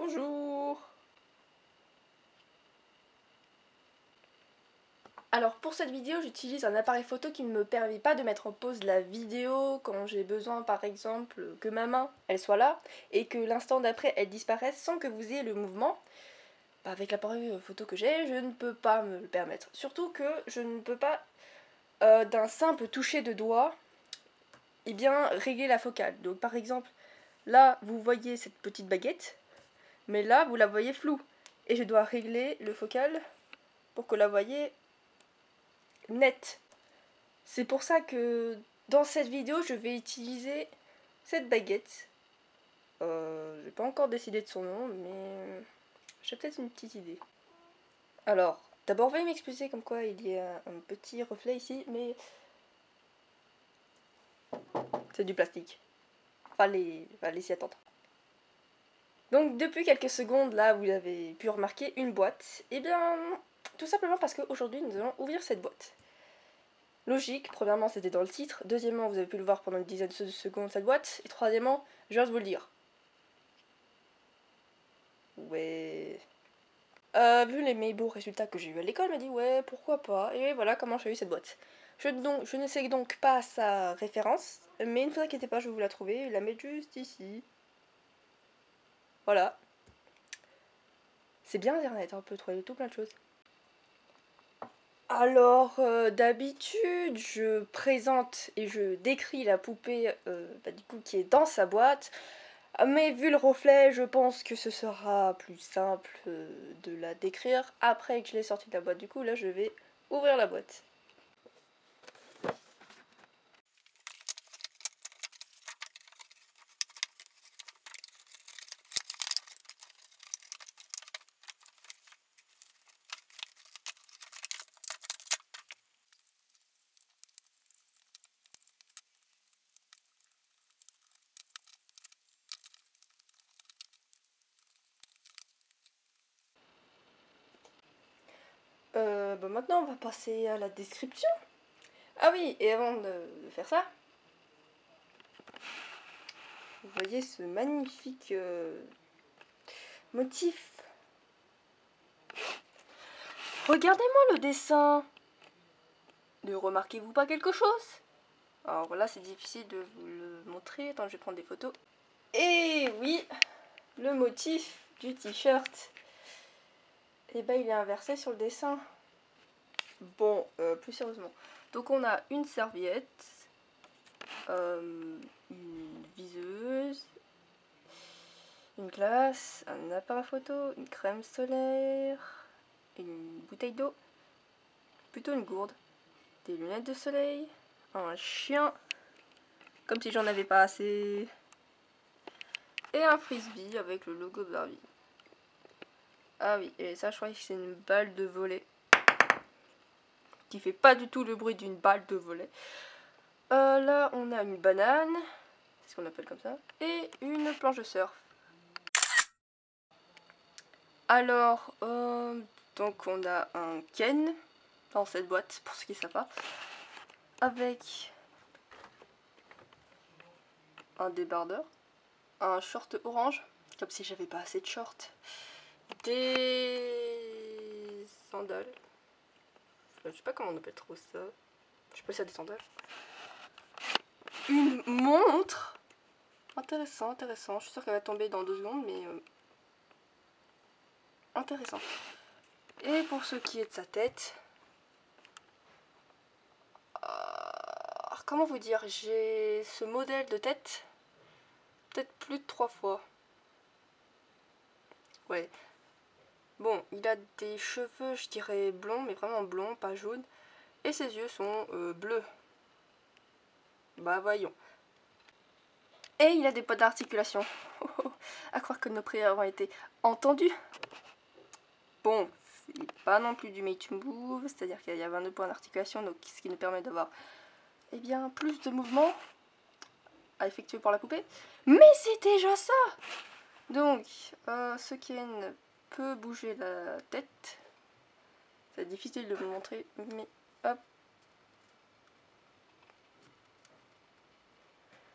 Bonjour. Alors pour cette vidéo, j'utilise un appareil photo qui ne me permet pas de mettre en pause la vidéo quand j'ai besoin par exemple que ma main elle soit là et que l'instant d'après elle disparaisse sans que vous ayez le mouvement. Avec l'appareil photo que j'ai, je ne peux pas me le permettre. Surtout que je ne peux pas d'un simple toucher de doigt régler la focale. Donc par exemple, là vous voyez cette petite baguette, mais là vous la voyez floue. Et je dois régler le focal pour que la voyez net. C'est pour ça que dans cette vidéo, je vais utiliser cette baguette. J'ai pas encore décidé de son nom, mais j'ai peut-être une petite idée. Alors, d'abord, veuillez m'excuser comme quoi il y a un petit reflet ici, mais c'est du plastique. Fallait s'y attendre. Donc, depuis quelques secondes, là, vous avez pu remarquer une boîte. Eh bien, tout simplement parce qu'aujourd'hui, nous allons ouvrir cette boîte. Logique, premièrement c'était dans le titre, deuxièmement vous avez pu le voir pendant une dizaine de secondes cette boîte, et troisièmement, je viens de vous le dire. Ouais... vu mes beaux résultats que j'ai eu à l'école, m'a dit ouais, pourquoi pas, et voilà comment j'ai eu cette boîte. Je ne sais donc pas sa référence, mais ne vous inquiétez pas, je vais vous la trouver, et la mettre juste ici. Voilà. C'est bien internet, on peut trouver tout plein de choses. Alors, d'habitude, je présente et je décris la poupée du coup, qui est dans sa boîte. Mais vu le reflet, je pense que ce sera plus simple de la décrire après que je l'ai sortie de la boîte. Du coup, là, je vais ouvrir la boîte. Maintenant, on va passer à la description. Ah oui, et avant de faire ça, vous voyez ce magnifique motif. Regardez-moi le dessin. Ne remarquez-vous pas quelque chose? Alors là, c'est difficile de vous le montrer. Attends, je vais prendre des photos. Et oui, le motif du t-shirt. Et ben, il est inversé sur le dessin. Bon, plus sérieusement. Donc on a une serviette, une viseuse, une glace, un appareil photo, une crème solaire, une bouteille d'eau, plutôt une gourde, des lunettes de soleil, un chien, comme si j'en avais pas assez, et un frisbee avec le logo de Barbie. Ah oui, et ça je crois que c'est une balle de volley, qui fait pas du tout le bruit d'une balle de volley. Là on a une banane, c'est ce qu'on appelle comme ça, et une planche de surf. Alors, donc on a un Ken dans cette boîte, pour ceux qui ne savent pas, avec un débardeur, un short orange, comme si j'avais pas assez de shorts, des sandales, je sais pas comment on appelle trop ça, je sais pas si c'est des sandales, une montre, intéressant, intéressant, je suis sûre qu'elle va tomber dans 2 secondes, mais intéressant. Et pour ce qui est de sa tête, comment vous dire, j'ai ce modèle de tête peut-être plus de 3 fois. Ouais. Bon, il a des cheveux, je dirais blonds, mais vraiment blonds, pas jaunes. Et ses yeux sont bleus. Bah voyons. Et il a des potes d'articulation. À croire que nos prières ont été entendues. Bon, c'est pas non plus du made to move, c'est-à-dire qu'il y a 22 points d'articulation, donc ce qui nous permet d'avoir plus de mouvements à effectuer pour la poupée. Mais c'est déjà ça! Donc, ce Ken peut bouger la tête. C'est difficile de vous montrer, mais hop.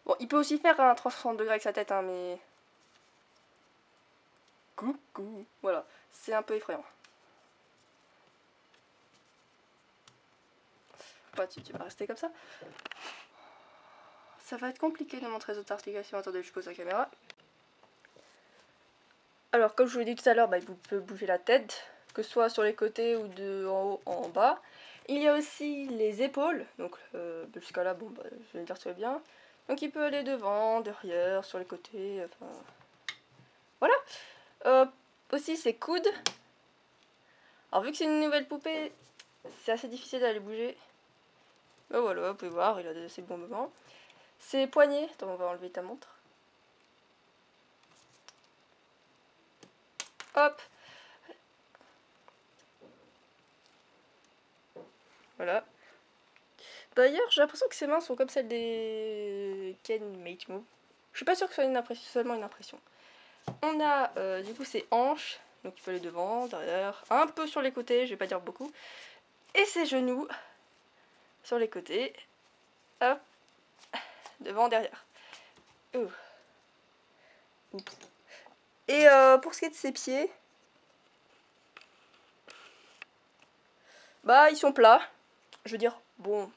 Bon, il peut aussi faire un 360 degrés avec sa tête, hein, mais... Coucou. Voilà, c'est un peu effrayant. Ouais, tu vas rester comme ça. Ça va être compliqué de montrer les autres articulations. Attendez, je pose la caméra. Alors, comme je vous l'ai dit tout à l'heure, vous pouvez bouger la tête, que ce soit sur les côtés ou de en haut, en bas. Il y a aussi les épaules, donc jusqu'à là, bon, je vais dire c'est bien. Donc il peut aller devant, derrière, sur les côtés, enfin... Voilà. Aussi ses coudes. Alors vu que c'est une nouvelle poupée, c'est assez difficile d'aller bouger. Ben voilà, vous pouvez voir, il a ses bons moments. Ses poignets, attends, on va enlever ta montre. Hop. Voilà. D'ailleurs, j'ai l'impression que ses mains sont comme celles des Ken Mate Move. Je suis pas sûre que ce soit une impression, seulement une impression. On a du coup ses hanches, donc il peut aller devant, derrière, un peu sur les côtés, je vais pas dire beaucoup. Et ses genoux sur les côtés, hop, devant, derrière. Oups. Et pour ce qui est de ses pieds, ils sont plats. Je veux dire, bon,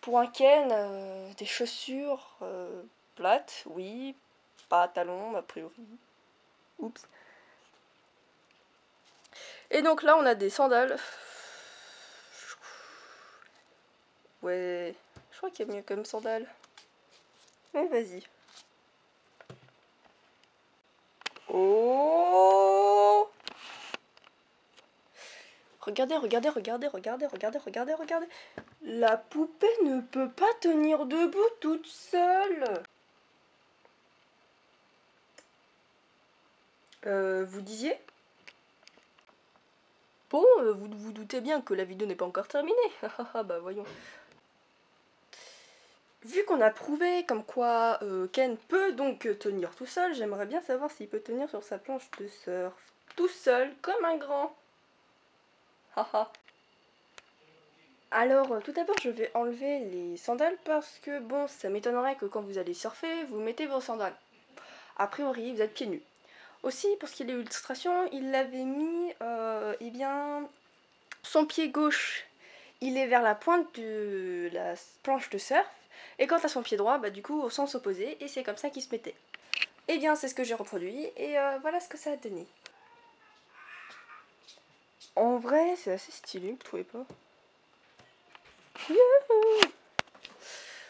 pour un Ken, des chaussures plates, oui, pas talons a priori. Oups. Et donc là, on a des sandales. Ouais, je crois qu'il y a mieux comme sandales. Mais vas-y. Oh! Regardez, regardez, regardez, regardez, regardez, regardez, regardez. La poupée ne peut pas tenir debout toute seule. Vous disiez? Bon, vous vous doutez bien que la vidéo n'est pas encore terminée. Bah voyons. Vu qu'on a prouvé comme quoi Ken peut donc tenir tout seul, j'aimerais bien savoir s'il peut tenir sur sa planche de surf. Tout seul, comme un grand. Haha. Alors, tout d'abord, je vais enlever les sandales parce que, bon, ça m'étonnerait que quand vous allez surfer, vous mettez vos sandales. A priori, vous êtes pieds nus. Aussi, pour ce qui est de l'illustration, il l'avait mis, eh bien, son pied gauche, il est vers la pointe de la planche de surf, et quant à son pied droit, du coup, au sens opposé, et c'est comme ça qu'il se mettait. Eh bien, c'est ce que j'ai reproduit, et voilà ce que ça a donné. En vrai, c'est assez stylé, vous trouvez pas? Youhou!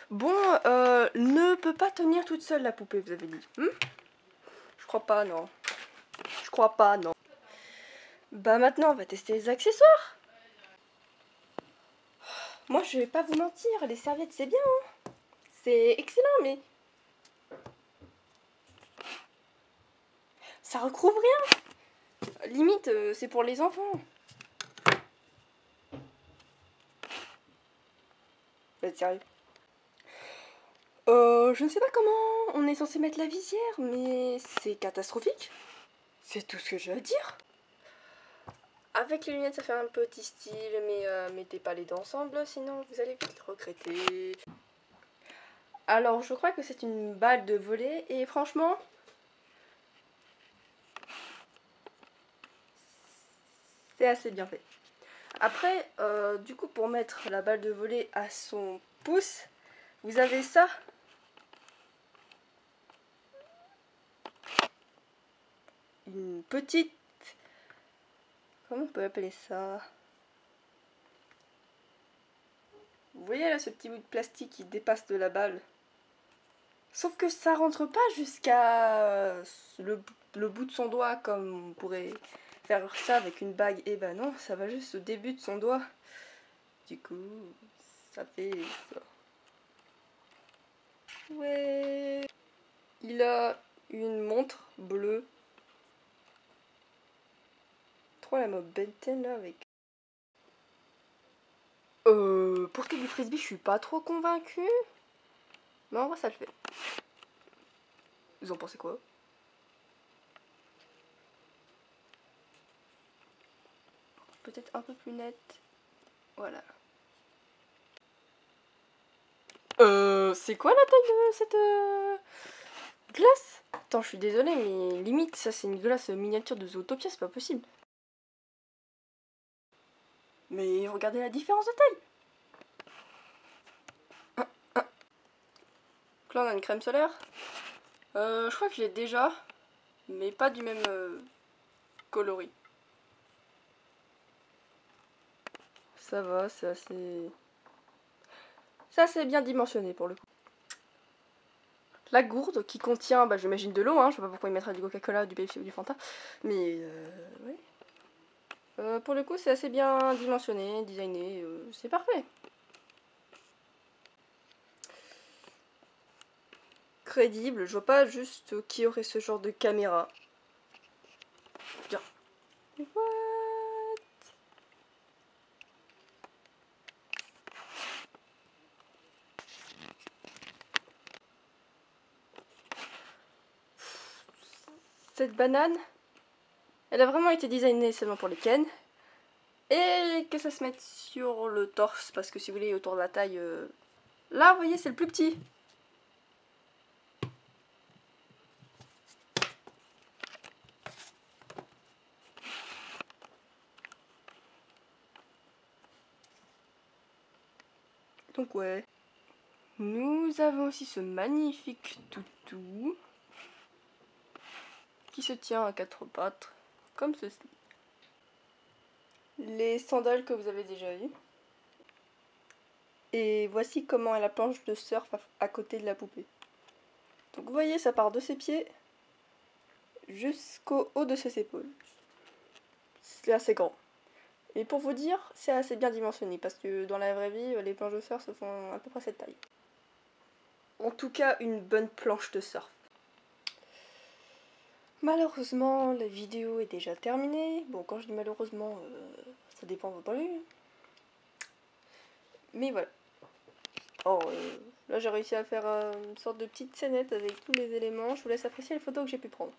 Bon, ne peut pas tenir toute seule la poupée, vous avez dit. Je crois pas, non. Je crois pas, non. Bah maintenant, on va tester les accessoires. Moi, je vais pas vous mentir, les serviettes, c'est bien, hein. C'est excellent, mais... ça recouvre rien. Limite, c'est pour les enfants. Vous êtes sérieux? Je ne sais pas comment on est censé mettre la visière, mais c'est catastrophique. C'est tout ce que j'ai à dire. Avec les lunettes, ça fait un petit style, mais mettez pas les deux ensemble, sinon vous allez vite regretter. Alors, je crois que c'est une balle de volley, et franchement... c'est assez bien fait. Après, du coup, pour mettre la balle de volley à son pouce, vous avez ça. Une petite... comment on peut appeler ça? Vous voyez là ce petit bout de plastique qui dépasse de la balle? Sauf que ça rentre pas jusqu'à le bout de son doigt comme on pourrait faire ça avec une bague. Et ben non, ça va juste au début de son doigt. Du coup, ça fait ça. Ouais. Il a une montre bleue. Trop la mode Ben 10 là avec... pour ce qui est du frisbee, je suis pas trop convaincue. Mais en vrai, ça le fait. Vous en pensez quoi? Peut-être un peu plus net. Voilà. C'est quoi la taille de cette... Glace? Attends, je suis désolée, mais limite, ça c'est une glace miniature de Zootopia, c'est pas possible. Mais regardez la différence de taille. Donc là, on a une crème solaire. Je crois que je l'ai déjà, mais pas du même coloris. Ça va, c'est assez bien dimensionné pour le coup. La gourde qui contient, bah, j'imagine de l'eau, hein, je sais pas pourquoi ils mettraient du Coca-Cola, du Pepsi ou du Fanta, mais oui. Pour le coup, c'est assez bien dimensionné, designé, c'est parfait. Crédible, je vois pas juste qui aurait ce genre de caméra. Bien. What? Cette banane, elle a vraiment été designée seulement pour les Ken. Et que ça se mette sur le torse, parce que si vous voulez, autour de la taille... Là, vous voyez, c'est le plus petit. Donc ouais. Nous avons aussi ce magnifique toutou qui se tient à quatre pattes, comme ceci. Les sandales que vous avez déjà vues. Et voici comment est la planche de surf à côté de la poupée. Donc vous voyez, ça part de ses pieds jusqu'au haut de ses épaules. C'est assez grand. Et pour vous dire, c'est assez bien dimensionné, parce que dans la vraie vie, les planches de surf se font à peu près cette taille. En tout cas, une bonne planche de surf. Malheureusement, la vidéo est déjà terminée. Bon, quand je dis malheureusement, ça dépend de votre point de vue. Mais voilà. Oh, là j'ai réussi à faire une sorte de petite scénette avec tous les éléments. Je vous laisse apprécier les photos que j'ai pu prendre.